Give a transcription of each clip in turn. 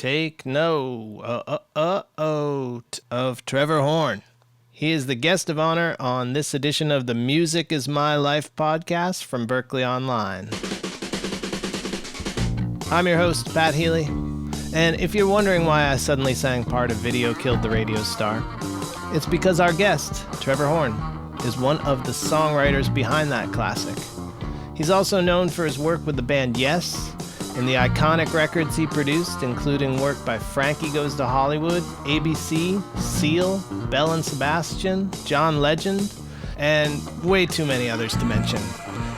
Take note of Trevor Horn. He is the guest of honor on this edition of the Music is My Life podcast from Berklee Online. I'm your host, Pat Healy, and if you're wondering why I suddenly sang part of Video Killed the Radio Star, it's because our guest, Trevor Horn, is one of the songwriters behind that classic. He's also known for his work with the band Yes, and the iconic records he produced, including work by Frankie Goes to Hollywood, ABC, Seal, Belle Sebastian, John Legend, and way too many others to mention.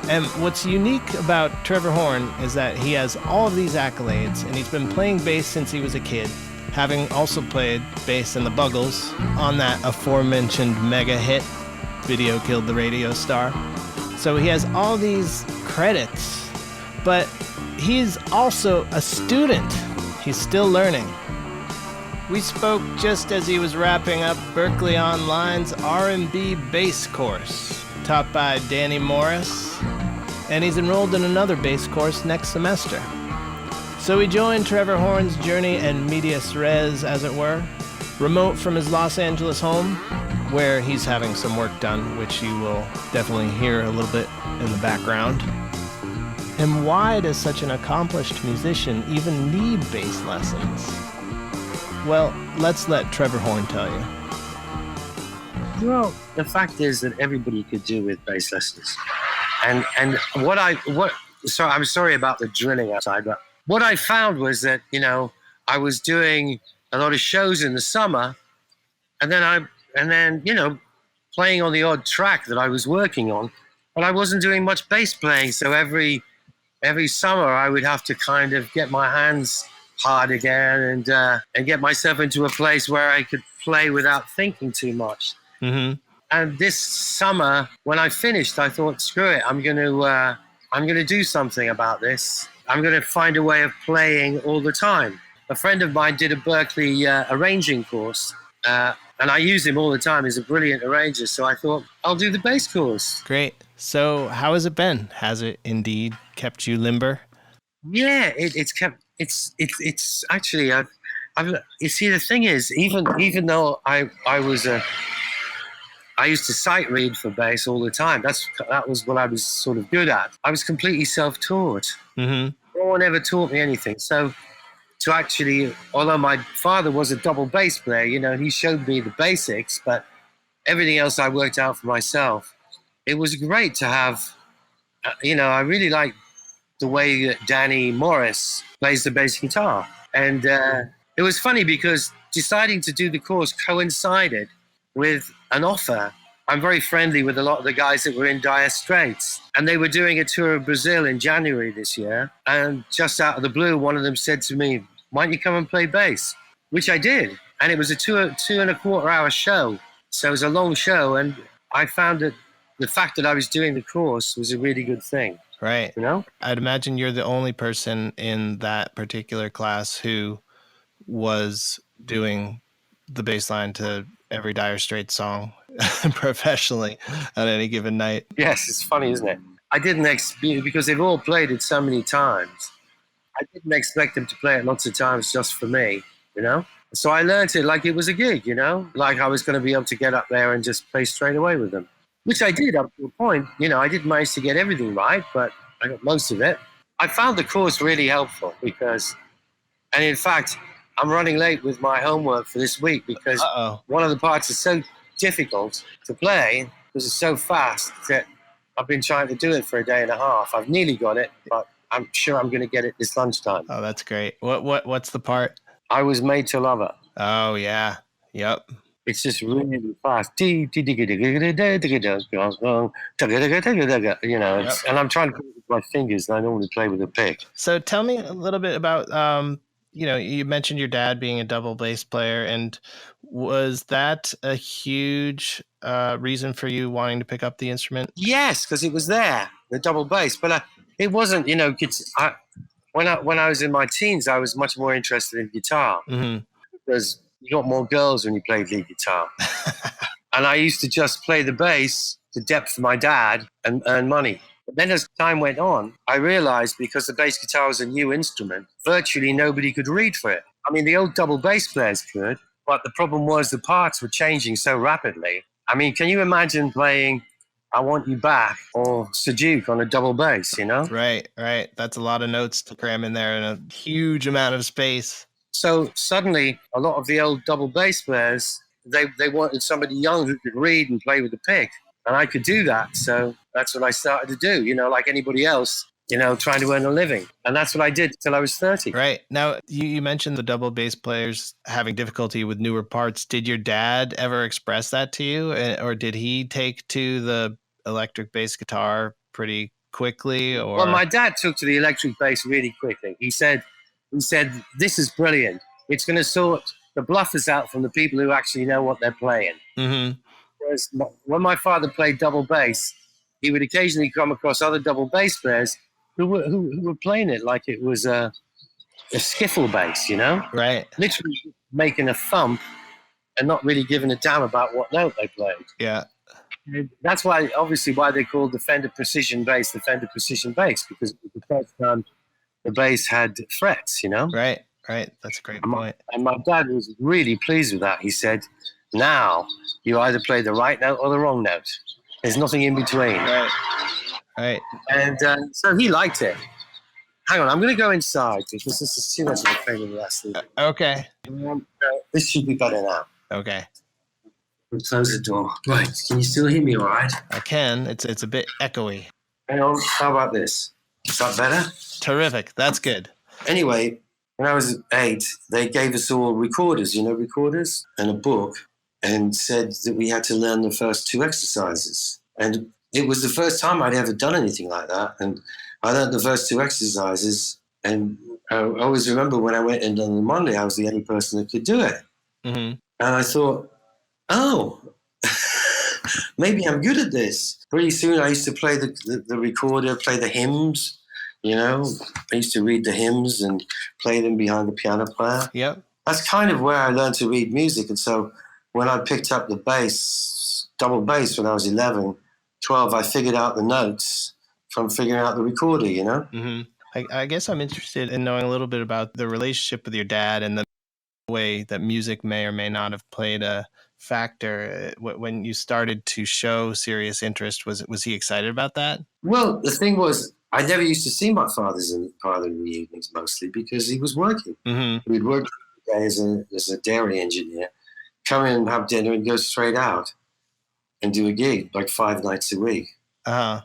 And what's unique about Trevor Horn is that he has all of these accolades, and he's been playing bass since he was a kid, having also played bass in the Buggles on that aforementioned mega hit, Video Killed the Radio Star. So he has all these credits, but he's also a student. He's still learning. We spoke just as he was wrapping up Berklee Online's R&B bass course, taught by Danny Morris, and he's enrolled in another bass course next semester. So we joined Trevor Horn's journey en medias res, as it were, remote from his Los Angeles home, where he's having some work done, which you will definitely hear a little bit in the background. And why does such an accomplished musician even need bass lessons? Well, let's let Trevor Horn tell you. Well, the fact is that everybody could do with bass lessons. And so I'm sorry about the drilling outside, but what I found was that, I was doing a lot of shows in the summer, and then playing on the odd track that I was working on, but I wasn't doing much bass playing. So every summer I would have to kind of get my hands hard again and get myself into a place where I could play without thinking too much. Mm-hmm. And this summer, when I finished, I thought, screw it, I'm going to do something about this. I'm going to find a way of playing all the time. A friend of mine did a Berklee arranging course, and I use him all the time. He's a brilliant arranger, so I thought, I'll do the bass course. Great. So how has it been? Has it indeed kept you limber? Yeah, it's actually, you see, the thing is, even though I used to sight read for bass all the time. That was what I was sort of good at. I was completely self-taught. Mm-hmm. No one ever taught me anything. So to actually, although my father was a double bass player, he showed me the basics, but everything else I worked out for myself. It was great to have, I really like the way that Danny Morris plays the bass guitar. And it was funny because deciding to do the course coincided with an offer. I'm very friendly with a lot of the guys that were in Dire Straits, and they were doing a tour of Brazil in January this year. And just out of the blue, one of them said to me, why don't you come and play bass? Which I did. And it was a 2.25 hour show. So it was a long show. And I found that the fact that I was doing the course was a really good thing. Right. I'd imagine you're the only person in that particular class who was doing the bass line to every Dire Straits song professionally on any given night. Yes, it's funny, isn't it? I didn't expect, because they've all played it so many times, I didn't expect them to play it lots of times just for me, So I learned it like it was a gig, like I was going to be able to get up there and just play straight away with them, which I did up to a point. I didn't manage to get everything right, but I got most of it. I found the course really helpful and in fact, I'm running late with my homework for this week because one of the parts is so difficult to play because it's so fast that I've been trying to do it for a day and a half. I've nearly got it, but I'm sure I'm going to get it this lunchtime. Oh, that's great. What's the part? I Was Made to Love Her. Oh, yeah. Yep. It's just really fast. And I'm trying to play with my fingers, and I normally play with a pick. So tell me a little bit about, you mentioned your dad being a double bass player, and was that a huge reason for you wanting to pick up the instrument? Yes, because it was there, the double bass. But it wasn't, when I was in my teens, I was much more interested in guitar. Mm-hmm. Because you got more girls when you played lead guitar. And I used to just play the bass to depth for my dad and earn money. But then as time went on, I realized because the bass guitar was a new instrument, virtually nobody could read for it. I mean, the old double bass players could, but the problem was the parts were changing so rapidly. I mean, can you imagine playing I Want You Back or Seduke on a double bass, you know? Right. That's a lot of notes to cram in there in a huge amount of space. So suddenly, a lot of the old double bass players, they wanted somebody young who could read and play with the pick. And I could do that. So that's what I started to do, you know, like anybody else, you know, trying to earn a living. And that's what I did till I was 30. Right. Now, you mentioned the double bass players having difficulty with newer parts. Did your dad ever express that to you? Or did he take to the electric bass guitar pretty quickly? Or Well, my dad took to the electric bass really quickly. He said, this is brilliant. It's going to sort the bluffers out from the people who actually know what they're playing. Mm-hmm. Whereas when my father played double bass, he would occasionally come across other double bass players who were playing it like it was a skiffle bass, you know? Right. Literally making a thump and not really giving a damn about what note they played. Yeah. That's why, obviously, why they called the Fender Precision bass, because it was the first time the bass had frets, you know? Right. That's a great point. And my dad was really pleased with that. He said, now you either play the right note or the wrong note. There's nothing in between. Right. And so he liked it. Hang on, I'm going to go inside because this is too much of a pain in the ass. Okay. This should be better now. Okay. We'll close the door. Right, can you still hear me all right? I can. It's a bit echoey. Hang on, how about this? Is that better? Terrific. That's good. Anyway, when I was 8, they gave us all recorders, and a book, and said that we had to learn the first 2 exercises. And it was the first time I'd ever done anything like that. And I learned the first 2 exercises. And I always remember when I went in on the Monday, I was the only person that could do it. Mm-hmm. And I thought, oh, maybe I'm good at this. Pretty soon I used to play the recorder, play the hymns, you know. I used to read the hymns and play them behind the piano player. Yep. That's kind of where I learned to read music. And so when I picked up the bass, double bass, when I was 11, 12, I figured out the notes from figuring out the recorder, you know? Mm-hmm. I guess I'm interested in knowing a little bit about the relationship with your dad and the way that music may or may not have played a factor. When you started to show serious interest, was he excited about that? Well, the thing was, I never used to see my father in the evenings mostly because he was working. Mm-hmm. We'd work as a dairy engineer, come in and have dinner and go straight out and do a gig like 5 nights a week. Uh-huh.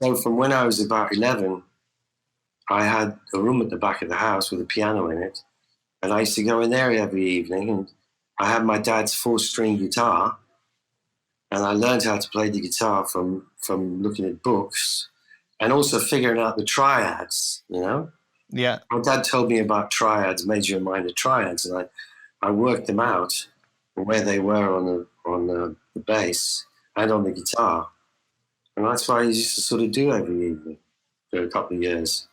So from when I was about 11, I had a room at the back of the house with a piano in it. And I used to go in there every evening, and I had my dad's 4-string guitar, and I learned how to play the guitar from looking at books and also figuring out the triads, you know? Yeah. My dad told me about triads, major and minor triads, and I worked them out where they were on the bass and on the guitar. And that's what I used to sort of do every evening for a couple of years.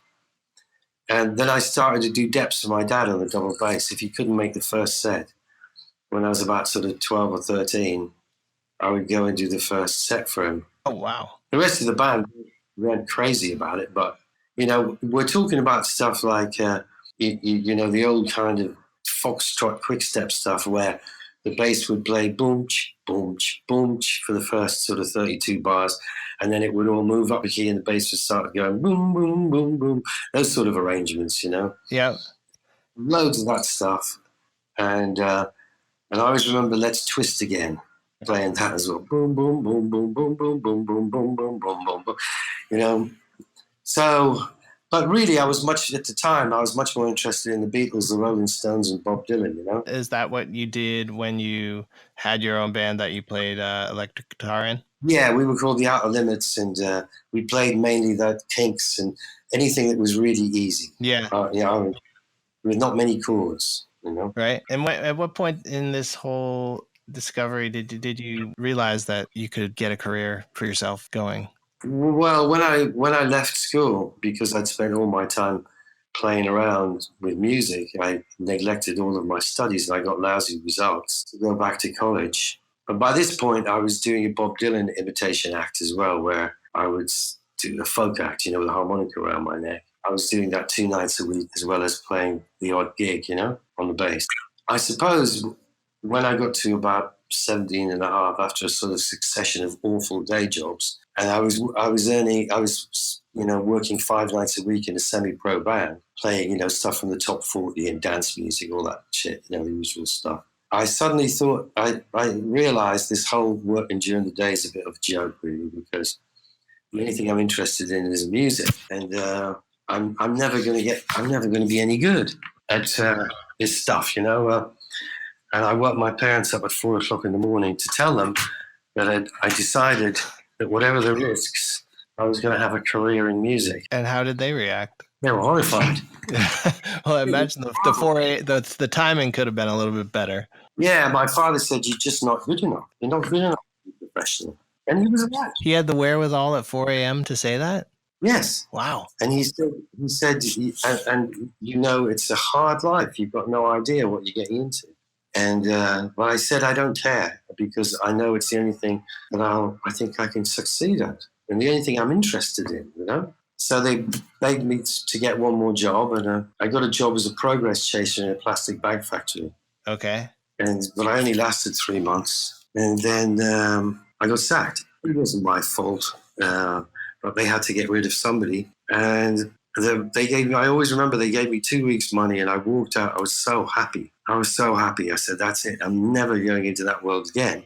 And then I started to do depths for my dad on the double bass. If he couldn't make the first set, when I was about sort of 12 or 13, I would go and do the first set for him. Oh, wow. The rest of the band went crazy about it. But, you know, we're talking about stuff like, you know, the old kind of foxtrot quick-step stuff where the bass would play boom-ch, boom-ch, boom-ch for the first sort of 32 bars, and then it would all move up a key and the bass would start going boom, boom, boom, boom. Those sort of arrangements, you know? Yeah. Loads of that stuff. And I always remember Let's Twist Again, playing that as well. Boom, boom, boom, boom, boom, boom, boom, boom, boom, boom, boom, boom, boom. You know? So, but really, at the time, I was much more interested in the Beatles, the Rolling Stones, and Bob Dylan, you know? Is that what you did when you had your own band that you played electric guitar in? Yeah, we were called the Outer Limits, and we played mainly the Kinks and anything that was really easy. Yeah. You know, with not many chords, you know? Right. And at what point in this whole discovery did you realize that you could get a career for yourself going? Well, when I left school, because I'd spent all my time playing around with music, I neglected all of my studies and I got lousy results to go back to college. But by this point, I was doing a Bob Dylan imitation act as well, where I would do a folk act, you know, with a harmonica around my neck. I was doing that 2 nights a week as well as playing the odd gig, on the bass. I suppose when I got to about 17 and a half, after a sort of succession of awful day jobs, and I was working 5 nights a week in a semi-pro band, playing, stuff from the top 40 and dance music, all that shit, the usual stuff. I suddenly thought, I realized this whole working during the day is a bit of a joke, really, because the only thing I'm interested in is music, and I'm never going to be any good at this stuff, and I woke my parents up at 4 o'clock in the morning to tell them that I decided that whatever the risks, I was going to have a career in music. And how did they react? They were horrified. Well, I imagine the timing could have been a little bit better. Yeah, my father said, "You're just not good enough. You're not good enough to be professional." And he was right. He had the wherewithal at 4 a.m. to say that? Yes. Wow. And he said, and it's a hard life. You've got no idea what you're getting into. And but I said, I don't care, because I know it's the only thing that I think I can succeed at, and the only thing I'm interested in, So they begged me to get one more job, and I got a job as a progress chaser in a plastic bag factory. Okay. But I only lasted 3 months, and then I got sacked. It wasn't my fault, but they had to get rid of somebody, and they gave me. I always remember they gave me 2 weeks' money, and I walked out. I was so happy. I said, "That's it. I'm never going into that world again."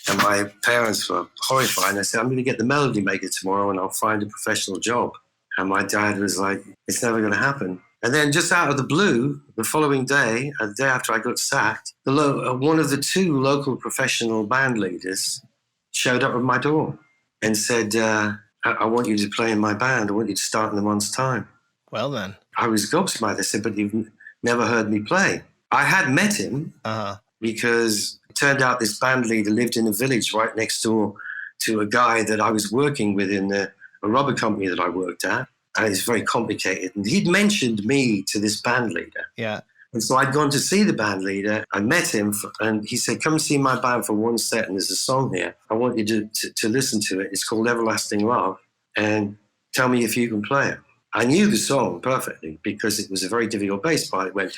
And my parents were horrified. I said, "I'm going to get the Melody Maker tomorrow, and I'll find a professional job." And my dad was like, "It's never going to happen." And then just out of the blue, the following day, the day after I got sacked, one of the 2 local professional band leaders showed up at my door and said, I want you to play in my band. I want you to start in a month's time. Well, then. I was gobsmacked. I said, "But you've never heard me play." I had met him because it turned out this band leader lived in a village right next door to a guy that I was working with in a rubber company that I worked at. And it's very complicated. And he'd mentioned me to this band leader. Yeah. And so I'd gone to see the band leader. I met him, and he said, "Come see my band for 1 set, and there's a song here. I want you to listen to it. It's called Everlasting Love, and tell me if you can play it." I knew the song perfectly because it was a very difficult bass part. It went,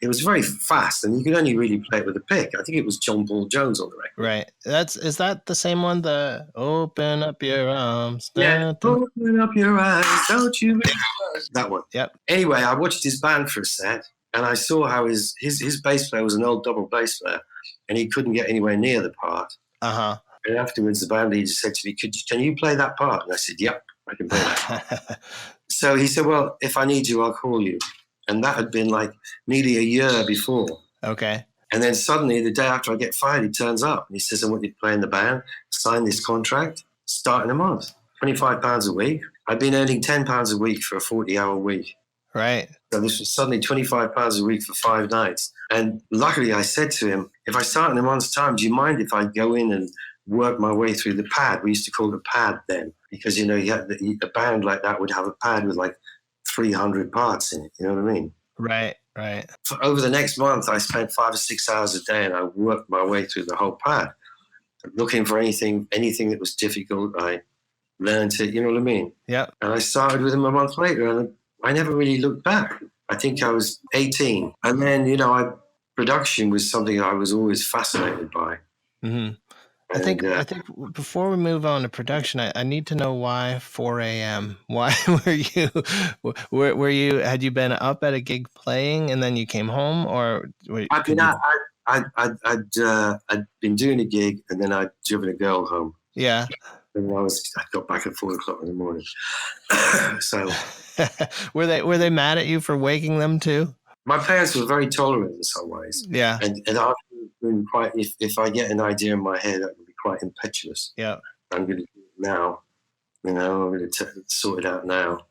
it was very fast, and you could only really play it with a pick. I think it was John Paul Jones on the record. Right. Is that the same one? The "Open Up Your Arms"? Yeah. Open up your eyes, don't you? That one. Yep. Anyway, I watched his band for a set, and I saw how his bass player was an old double bass player, and he couldn't get anywhere near the part. And afterwards, the band leader said to me, "Can you play that part?" And I said, "Yep, I can play that." So he said, "Well, if I need you, I'll call you." And that had been like nearly a year before. Okay. And then suddenly, the day after I get fired, he turns up and he says, "I want you to play in the band, sign this contract, start in a month, £25 a week." I'd been earning £10 a week for a 40-hour week. Right. So this was suddenly £25 a week for 5 nights. And luckily, I said to him, "If I start in a month's time, do you mind if I go in and work my way through the pad?" We used to call it a pad then, because, a band like that would have a pad with like 300 parts in it. You know what I mean? Right. Over the next month, I spent 5 or 6 hours a day, and I worked my way through the whole pad, looking for anything that was difficult. I learned it, you know what I mean? Yeah. And I started with him a month later, and I never really looked back. I think I was 18. And then, production was something I was always fascinated by. Mm-hmm. I think before we move on to production, I need to know why 4 a.m. Why had you been up at a gig playing and then you came home, or I'd been doing a gig and then I'd driven a girl home. Yeah. And I got back at 4 o'clock in the morning. So were they mad at you for waking them too? My parents were very tolerant in some ways. Yeah. And I've been quite, if I get an idea in my head, I can be quite impetuous. Yeah. I'm going to do it now. I'm going to sort it out now.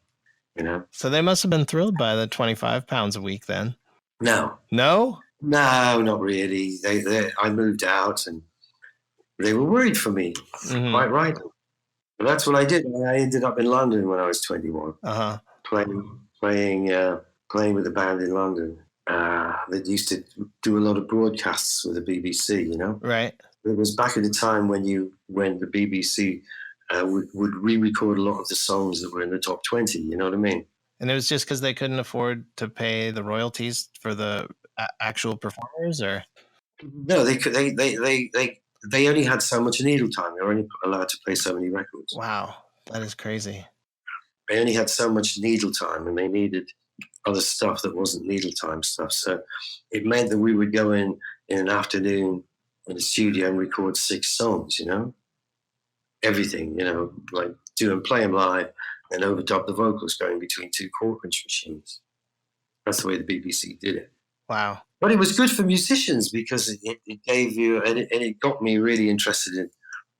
So they must have been thrilled by the £25 a week then. No, not really. I moved out, and they were worried for me. Mm-hmm. Quite right. But that's what I did. I ended up in London when I was 21, playing with a band in London that used to do a lot of broadcasts with the BBC. Right. it was back at the time when the BBC would re-record a lot of the songs that were in the top 20. You know what I mean? And it was just because they couldn't afford to pay the royalties for the actual performers, or no, they only had so much needle time. They were only allowed to play so many records. Wow, that is crazy. They only had so much needle time, and they needed other stuff that wasn't needle time stuff. So it meant that we would go in an afternoon in the studio and record 6 songs, you know, everything, you know, like play them live and overdub the vocals going between 2 Corkranch machines. That's the way the BBC did it. Wow. But it was good for musicians because it gave you, and it got me really interested in,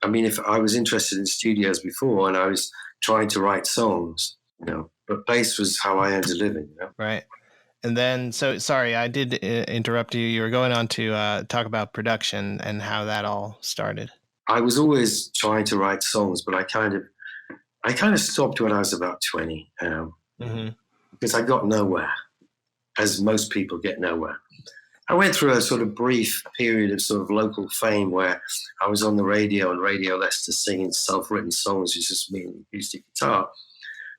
I mean, if I was interested in studios before and I was trying to write songs, you know, but bass was how I earned a living, you know? Right. And then, so sorry, I did interrupt you. You were going on to talk about production and how that all started. I was always trying to write songs, but I kind of stopped when I was about 20, because I got nowhere, as most people get nowhere. I went through a sort of brief period of sort of local fame where I was on the radio and Radio Leicester singing self-written songs with just me and the acoustic guitar.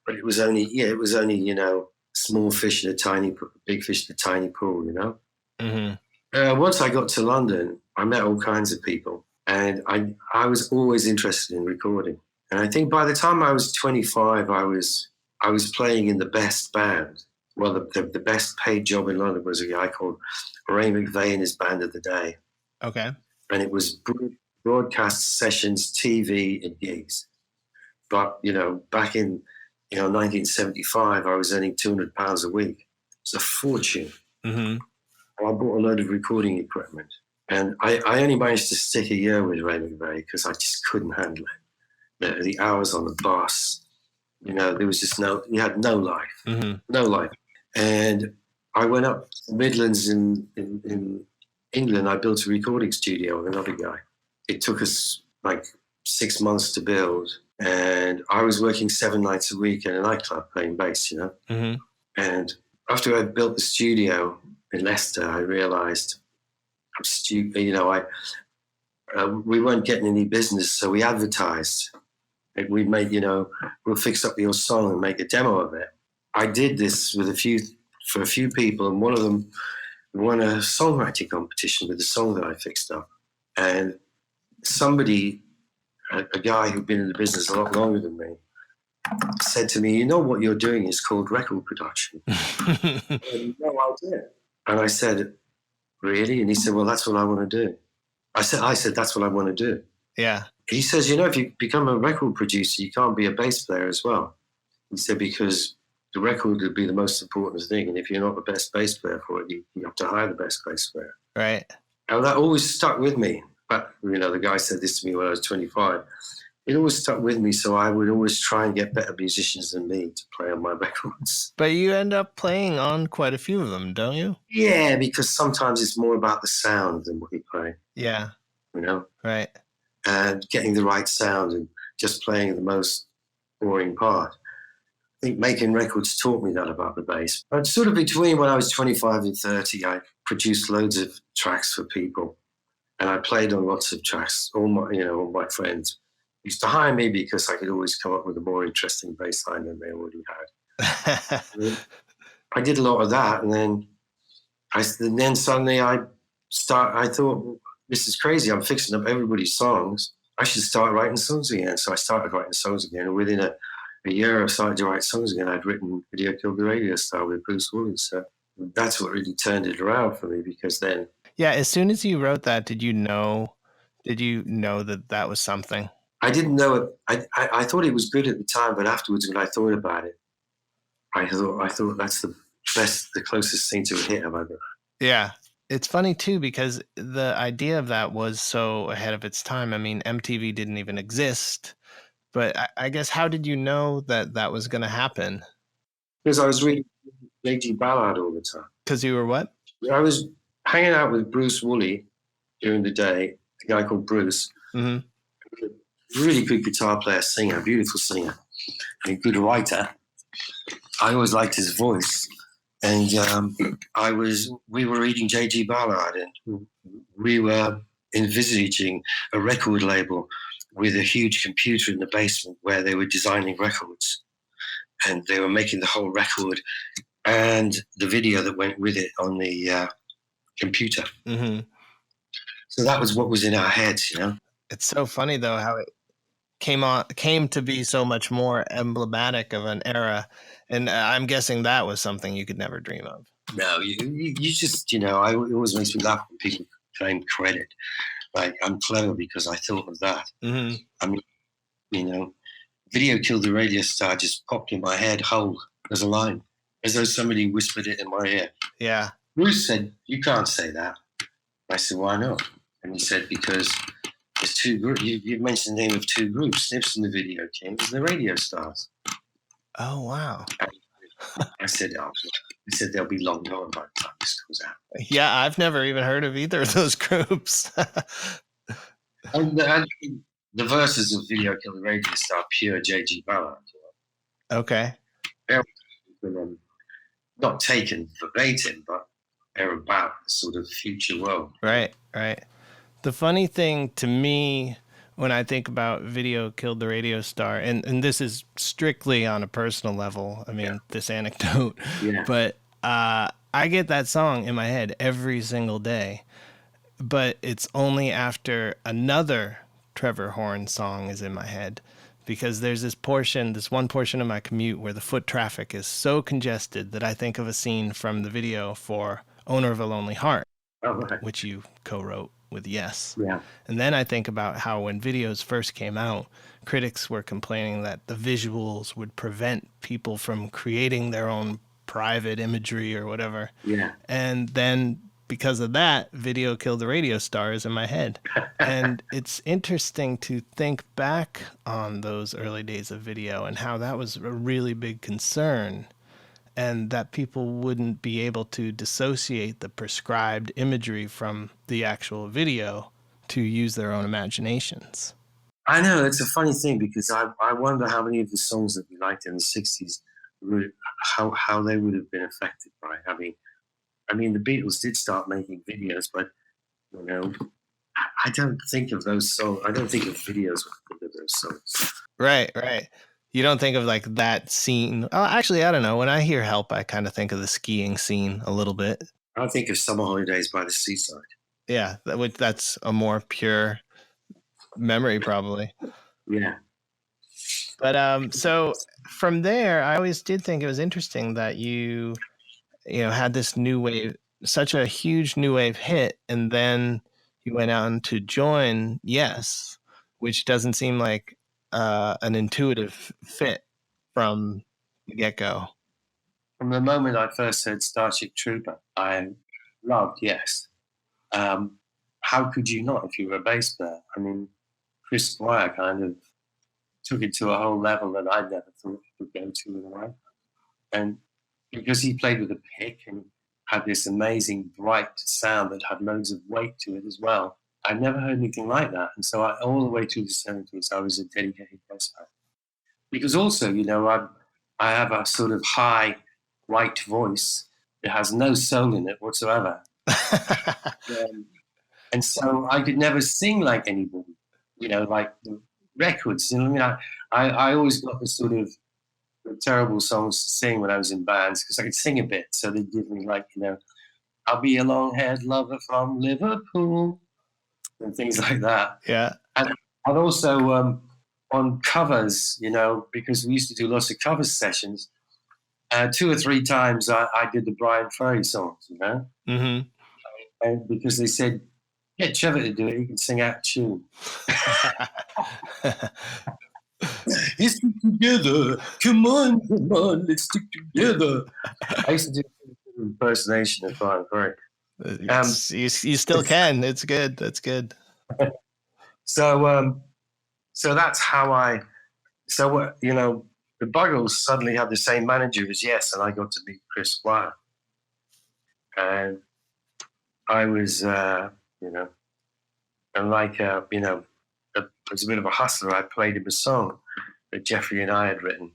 But it was only, you know, small fish in a tiny, big fish in a tiny pool, you know? Mm-hmm. Once I got to London, I met all kinds of people, and I was always interested in recording. And I think by the time I was 25, I was playing in the best band. Well, the best paid job in London was a guy called Ray McVeigh and his Band of the Day. Okay. And it was broadcast sessions, TV, and gigs. But, you know, back in, 1975, I was earning £200 a week. It's a fortune. Mm-hmm. I bought a load of recording equipment. And I only managed to stick a year with Ray McVeigh because I just couldn't handle it. The hours on the bus, you know, there was just you had no life. Mm-hmm. No life. And I went up to the Midlands in England. I built a recording studio with another guy. It took us like 6 months to build. And I was working 7 nights a week in a nightclub playing bass, you know. Mm-hmm. And after I built the studio in Leicester, I realized I'm stupid. You know, we weren't getting any business, so we advertised. We made, we'll fix up your song and make a demo of it. I did this for a few people, and one of them won a songwriting competition with the song that I fixed up. And somebody, a guy who'd been in the business a lot longer than me, said to me, "You know what you're doing is called record production." And no idea. And I said, "Really?" And he said, "Well, that's what I want to do." I said, "That's what I want to do." Yeah. He says, "If you become a record producer, you can't be a bass player as well." He said, "Because the record would be the most important thing. And if you're not the best bass player for it, you have to hire the best bass player." Right. And that always stuck with me. But, the guy said this to me when I was 25. It always stuck with me. So I would always try and get better musicians than me to play on my records. But you end up playing on quite a few of them, don't you? Yeah, because sometimes it's more about the sound than what you play. Yeah. Right. And getting the right sound and just playing the most boring part. I think making records taught me that about the bass. But sort of between when I was 25 and 30, I produced loads of tracks for people. And I played on lots of tracks. All my friends used to hire me because I could always come up with a more interesting bass line than they already had. I did a lot of that. And then suddenly I thought, well, this is crazy. I'm fixing up everybody's songs. I should start writing songs again. So I started writing songs again. And within a year I started to write songs again. I'd written Video Killed the Radio Star with Bruce Woolley. So that's what really turned it around for me, because then... Yeah, as soon as you wrote that, did you know that was something? I didn't know it. I thought it was good at the time, but afterwards when I thought about it, I thought that's the closest thing to a hit I've ever. Yeah. It's funny too, because the idea of that was so ahead of its time. I mean, MTV didn't even exist. But I guess, how did you know that was going to happen? Because I was reading J.G. Ballard all the time. Because you were what? I was hanging out with Bruce Woolley during the day, a guy called Bruce. Mm-hmm. Really good guitar player, singer, beautiful singer, and a good writer. I always liked his voice. And we were reading J.G. Ballard, and we were envisaging a record label with a huge computer in the basement where they were designing records, and they were making the whole record and the video that went with it on the computer. Mm-hmm. So that was what was in our heads, you know. It's so funny though how it came to be so much more emblematic of an era, and I'm guessing that was something you could never dream of. No, you just, you know, it always makes me laugh when people claim credit. Like, I'm clever because I thought of that. Mm-hmm. I mean, you know, Video Killed the Radio Star just popped in my head whole as a line, as though somebody whispered it in my ear. Yeah. Bruce said, "You can't say that." I said, "Why not?" And he said, "Because there's two groups. You mentioned the name of two groups, Snips and the Video Kings and the Radio Stars." Oh, wow. I said, "Oh." He said, "They'll be long gone by the time this comes out." Yeah, I've never even heard of either of those groups. And the verses of Video Killed the Radio Star, pure J.G. Ballard. Okay. They're not taken verbatim, but they're about the sort of future world. Right. The funny thing to me when I think about Video Killed the Radio Star, and this is strictly on a personal level, I mean, this anecdote, but I get that song in my head every single day, but it's only after another Trevor Horn song is in my head, because there's this one portion of my commute where the foot traffic is so congested that I think of a scene from the video for Owner of a Lonely Heart, which you co-wrote with Yes. Yeah. And then I think about how when videos first came out, critics were complaining that the visuals would prevent people from creating their own private imagery or whatever. Yeah. And then because of that, Video Killed the Radio Star is in my head. And it's interesting to think back on those early days of video and how that was a really big concern, and that people wouldn't be able to dissociate the prescribed imagery from the actual video to use their own imaginations. I know, it's a funny thing, because I wonder how many of the songs that we liked in the 60s, how they would have been affected by having... I mean, the Beatles did start making videos, but, you know, I don't think of those songs. I don't think of videos when I think of those songs. Right. You don't think of like that scene. Oh, actually, I don't know. When I hear Help, I kind of think of the skiing scene a little bit. I think of Summer Holidays by the Seaside. Yeah, that's a more pure memory, probably. Yeah. But so from there, I always did think it was interesting that you had this new wave, such a huge new wave hit, and then you went on to join Yes, which doesn't seem like an intuitive fit from the get-go. From the moment I first heard Starship Trooper, I loved Yes. How could you not if you were a bass player? I mean, Chris Squire kind of took it to a whole level that I never thought he could go to in a way. And because he played with a pick and had this amazing bright sound that had loads of weight to it as well, I'd never heard anything like that. And so all the way through the 70s, I was a dedicated bass player. Because also, I have a sort of high, white voice that has no soul in it whatsoever. And so I could never sing like anybody, like the records. I mean, I always got the sort of terrible songs to sing when I was in bands because I could sing a bit. So they'd give me I'll be a long-haired lover from Liverpool and things like that. Yeah. And also on covers, because we used to do lots of cover sessions, 2 or 3 times I did the Brian Ferry songs, Mm-hmm. And because they said, get Trevor to do it, he can sing out of tune. Let's stick together. Come on, let's stick together. I used to do an impersonation of Brian Ferry. You still can. It's good. That's good. So that's how the Buggles suddenly had the same manager as Yes, and I got to meet Chris Squire. And I was, as a bit of a hustler, I played him a song that Jeffrey and I had written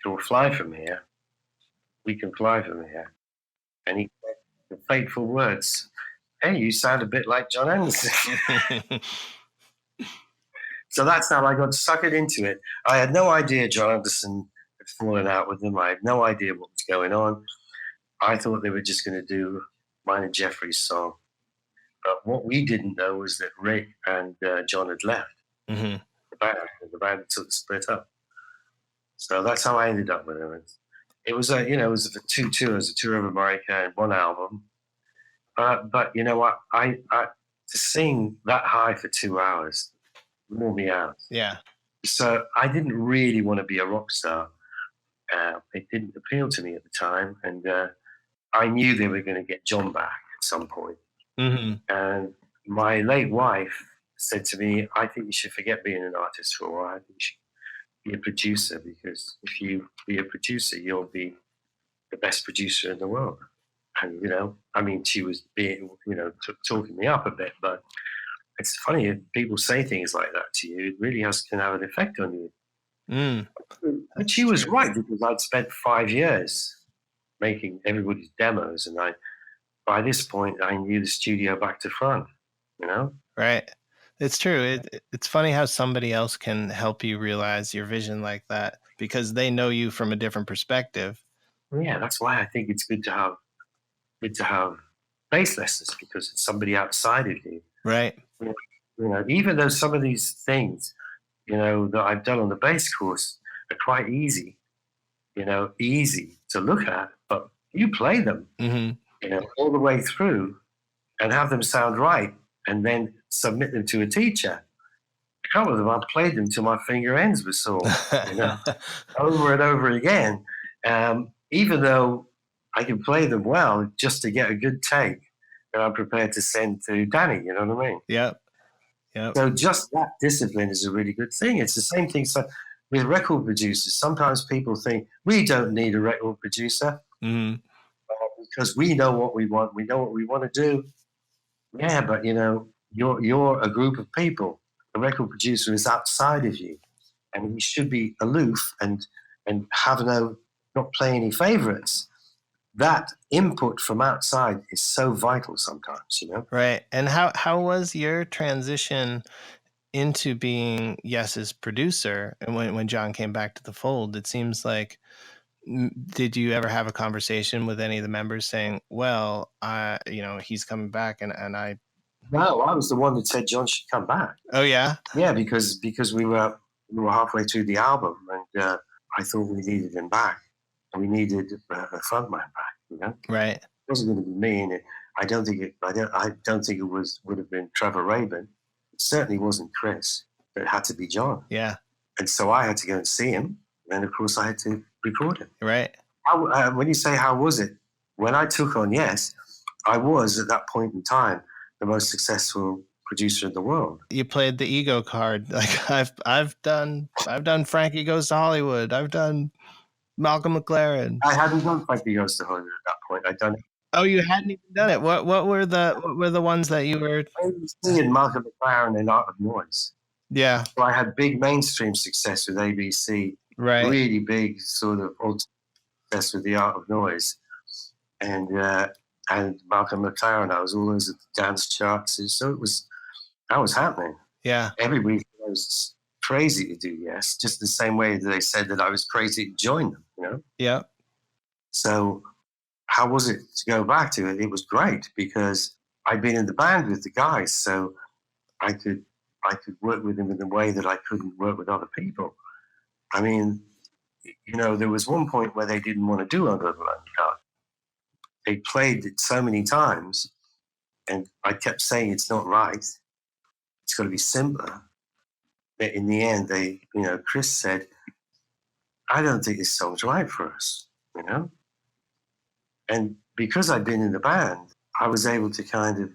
called Fly From Here. We Can Fly From Here. And he said the fateful words, hey, you sound a bit like John Anderson. So that's how I got suckered into it. I had no idea John Anderson had fallen out with them. I had no idea what was going on. I thought they were just going to do mine and Jeffrey's song. But what we didn't know was that Rick and John had left the band. The band had sort of split up. So that's how I ended up with them. It was it was for 2 tours, a tour of America and 1 album. But you know what? I to sing that high for 2 hours wore me out. Yeah. So I didn't really want to be a rock star. It didn't appeal to me at the time, and I knew they were going to get John back at some point. And my late wife said to me, "I think you should forget being an artist for a while. I think you should be a producer, because if you be a producer, you'll be the best producer in the world." And she was being, talking me up a bit, but it's funny if people say things like that to you. It really can have an effect on you. But she was right, because I'd spent 5 years making everybody's demos, and by this point I knew the studio back to front. Right. It's true. It's funny how somebody else can help you realize your vision like that, because they know you from a different perspective. Yeah, that's why I think it's good to have bass lessons, because it's somebody outside of you. Right. Even though some of these things, that I've done on the bass course are quite easy, easy to look at, but you play them, all the way through and have them sound right, and then submit them to a teacher. A couple of them, I played them till my finger ends were sore, over and over again. Even though I can play them well, just to get a good take that I'm prepared to send to Danny, you know what I mean? Yep. So just that discipline is a really good thing. It's the same thing with record producers. Sometimes people think we don't need a record producer because we know what we want. We know what we want to do. Yeah, but you're a group of people. A record producer is outside of you, and he should be aloof and not play any favorites. That input from outside is so vital sometimes, Right. And how was your transition into being Yes's producer? And when John came back to the fold, it seems like, did you ever have a conversation with any of the members saying, well, he's coming back and I... No, I was the one that said John should come back. Oh, yeah? Yeah, because we were halfway through the album, and I thought we needed him back. And we needed a frontman back, Right. It wasn't going to be me, and I don't think it would have been Trevor Rabin. It certainly wasn't Chris. It had to be John. Yeah. And so I had to go and see him, and of course I had to record him. Right. When you say how was it, when I took on Yes, I was at that point in time the most successful producer in the world. You played the ego card. Like I've done Frankie Goes to Hollywood. I've done Malcolm McLaren. I hadn't done Frankie Goes to Hollywood at that point. I'd done it. Oh, you hadn't even done it. What were the ones that you were? I was singing Malcolm McLaren and Art of Noise. Yeah. So I had big mainstream success with ABC. Right. Really big sort of success with the Art of Noise, and Malcolm McLaren. I was always at the dance charts, so that was happening. Yeah. Every week I was crazy to do Yes, just the same way that they said that I was crazy to join them. Yeah. So how was it to go back to it? It was great because I'd been in the band with the guys, so I could work with them in a way that I couldn't work with other people. I mean, there was one point where they didn't want to do Under the Lonely Heart. They played it so many times, and I kept saying it's not right. It's got to be simpler. But in the end, Chris said, I don't think this song's right for us, And because I'd been in the band, I was able to kind of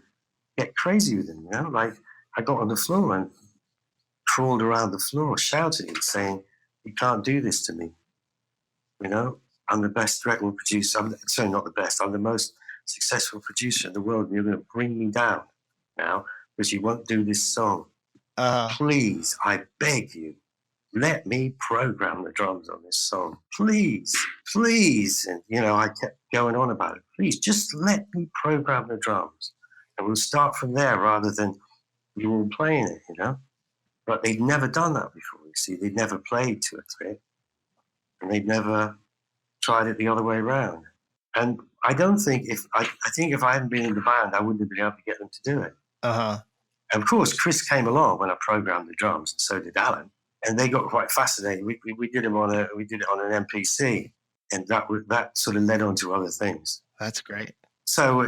get crazy with them, Like I got on the floor and crawled around the floor shouting and saying, you can't do this to me. I'm the best record producer. Sorry, not the best. I'm the most successful producer in the world, and you're going to bring me down now because you won't do this song. Please, I beg you, let me program the drums on this song. Please, please. And, I kept going on about it. Please, just let me program the drums. and we'll start from there rather than you all playing it, you know. But they'd never done that before. You see, they'd never played to a thread, and they'd never tried it the other way around. And I don't think I think if I hadn't been in the band, I wouldn't have been able to get them to do it. Uh-huh. And of course, Chris came along when I programmed the drums, and so did Alan. And they got quite fascinated. We did it on an MPC, and that sort of led on to other things. That's great. So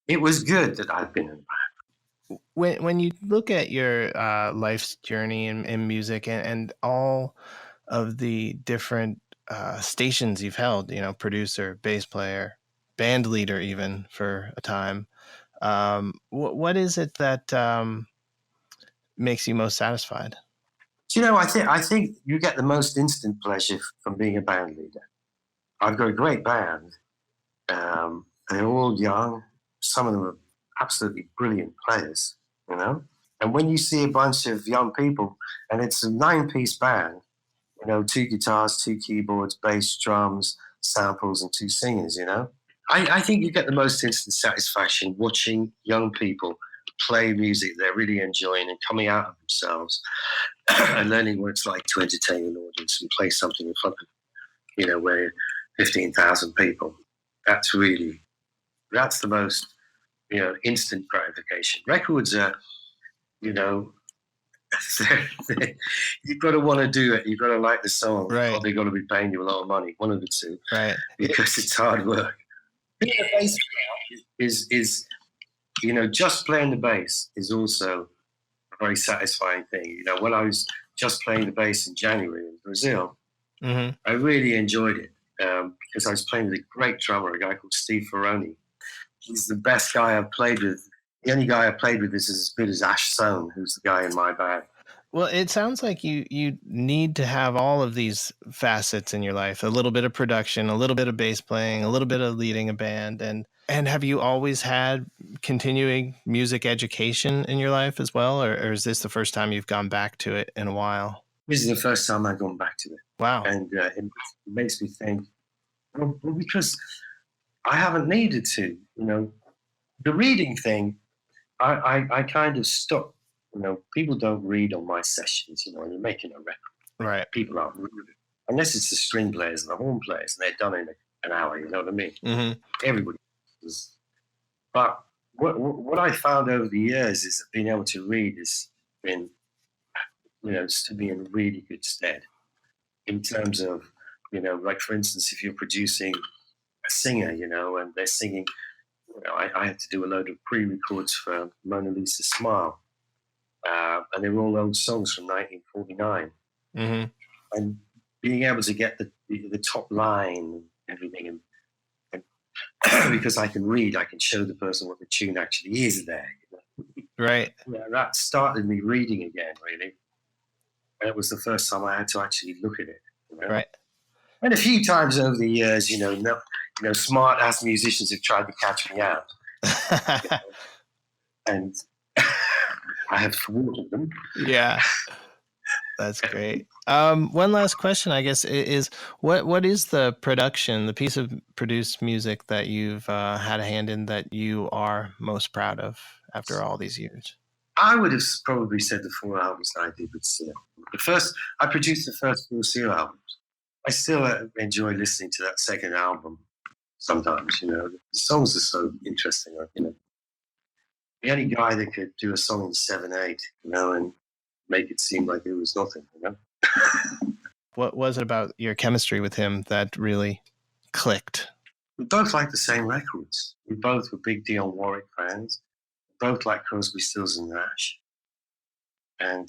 it was good that I've been in the band. When you look at your life's journey in music and all of the different stations you've held, you know, producer, bass player, band leader, even for a time, what is it that makes you most satisfied? Do you know, I think you get the most instant pleasure from being a band leader. I've got a great band. They're all young. Some of them are absolutely brilliant players, you know. And when you see a bunch of young people, and it's a 9-piece band, you know, 2 guitars, 2 keyboards, bass, drums, samples, and 2 singers, you know. I think you get the most instant satisfaction watching young people play music they're really enjoying and coming out of themselves and learning what it's like to entertain an audience and play something in front of, you know, where 15,000 people. That's the most, you know, instant gratification. Records are, you know, you've got to want to do it. You've got to like the song. Right. Or they've got to be paying you a lot of money. One of the two. Right. Because it's hard work. Being a bass player is, you know, just playing the bass is also a very satisfying thing. You know, when I was just playing the bass in January in Brazil, Mm-hmm. I really enjoyed it because I was playing with a great drummer, a guy called Steve Ferroni. He's the best guy I've played with. The only guy I played with is as good as Ash Sohn, who's the guy in my band. Well, it sounds like you need to have all of these facets in your life, a little bit of production, a little bit of bass playing, a little bit of leading a band. And have you always had continuing music education in your life as well? Or is this the first time you've gone back to it in a while? This is the first time I've gone back to it. Wow. And it makes me think, well, because I haven't needed to, you know. The reading thing, I kind of stopped. You know, people don't read on my sessions, you know, when you're making a record. Right. People aren't reading. Unless it's the string players and the horn players, and they're done in an hour, you know what I mean? Mm-hmm. Everybody does. But what I found over the years is that being able to read has been, you know, to be in really good stead in terms of, you know, like for instance, if you're producing a singer, you know, and they're singing, you know, I had to do a load of pre-records for Mona Lisa's Smile. And they were all old songs from 1949. Mm-hmm. And being able to get the top line and everything, and because I can read, I can show the person what the tune actually is there. You know? Right. Yeah, that started me reading again, really. And it was the first time I had to actually look at it. You know? Right. And a few times over the years, you know, smart-ass musicians have tried to catch me out. You know? And I have thwarted them. Yeah. That's great. One last question, I guess, is what is the production, the piece of produced music that you've had a hand in that you are most proud of after all these years? I would have probably said the 4 albums that I did with Seal. I produced the first 4 Seal albums. I still enjoy listening to that second album sometimes, you know. The songs are so interesting, you know. The only guy that could do a song in 7/8, you know, and make it seem like it was nothing, you know. What was it about your chemistry with him that really clicked? We both liked the same records. We both were big Dionne Warwick fans. We both liked Crosby, Stills and Nash. And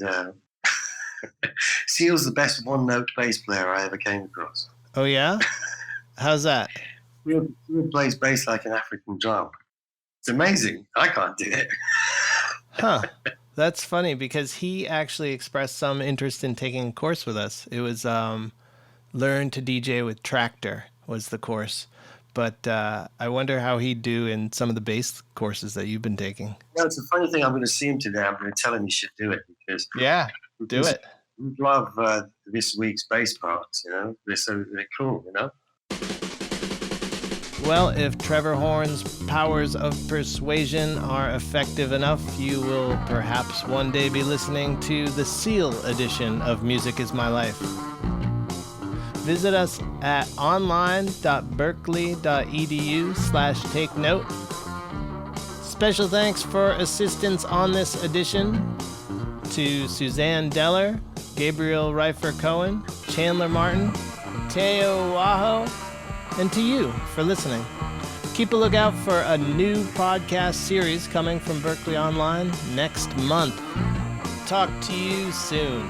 Seal's the best one-note bass player I ever came across. Oh, yeah? How's that? He plays bass like an African drum. It's amazing. I can't do it. Huh. That's funny because he actually expressed some interest in taking a course with us. It was Learn to DJ with Tractor was the course. But I wonder how he'd do in some of the bass courses that you've been taking. Yeah, it's a funny thing. I'm going to see him today. I'm going to tell him he should do it because do it. We love this week's bass parts. You know, they're cool. You know. Well, if Trevor Horn's powers of persuasion are effective enough, you will perhaps one day be listening to the Seal edition of Music Is My Life. Visit us at online.berklee.edu/take note. Special thanks for assistance on this edition to Suzanne Deller, Gabriel Reifer-Cohen, Chandler Martin, Teo Waho, and to you for listening. Keep a lookout for a new podcast series coming from Berklee Online next month. Talk to you soon.